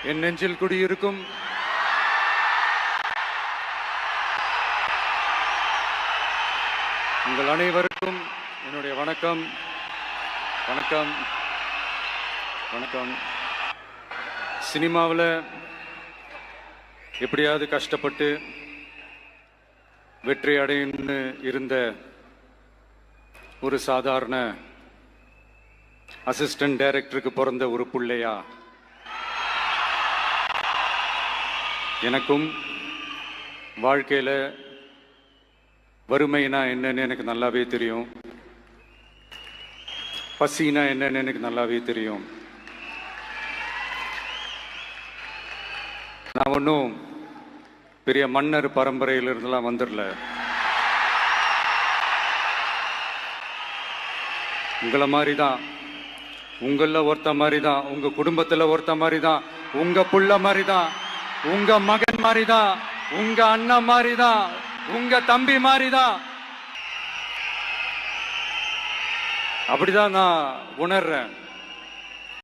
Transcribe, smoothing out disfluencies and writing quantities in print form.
என் நெஞ்சில் குடியிருக்கும் உங்கள் அனைவருக்கும் என்னுடைய வணக்கம். வணக்கம் வணக்கம். சினிமாவில் எப்படியாவது கஷ்டப்பட்டு வெற்றி அடையணும்னு இருந்த ஒரு சாதாரண அசிஸ்டன்ட் டைரக்டருக்கு பிறந்த ஒரு பிள்ளையா எனக்கும் வாழ்க்கையில் வறுமைனா என்னன்னு எனக்கு நல்லாவே தெரியும். பசினா என்னன்னு எனக்கு நல்லாவே தெரியும். நான் ஒன்றும் பெரிய மன்னர் பரம்பரையிலிருந்தெல்லாம் வந்துடல. உங்களை மாதிரி தான், உங்களில் ஒருத்த மாதிரி தான், உங்க குடும்பத்தில் ஒருத்த மாதிரி தான், உங்க புள்ள மாதிரி தான், உங்க மகன் மாதிரி தான், உங்க அண்ணன் மாதிரி தான், உங்க தம்பி மாதிரி தான். அப்படிதான் நான் உணர்றேன்.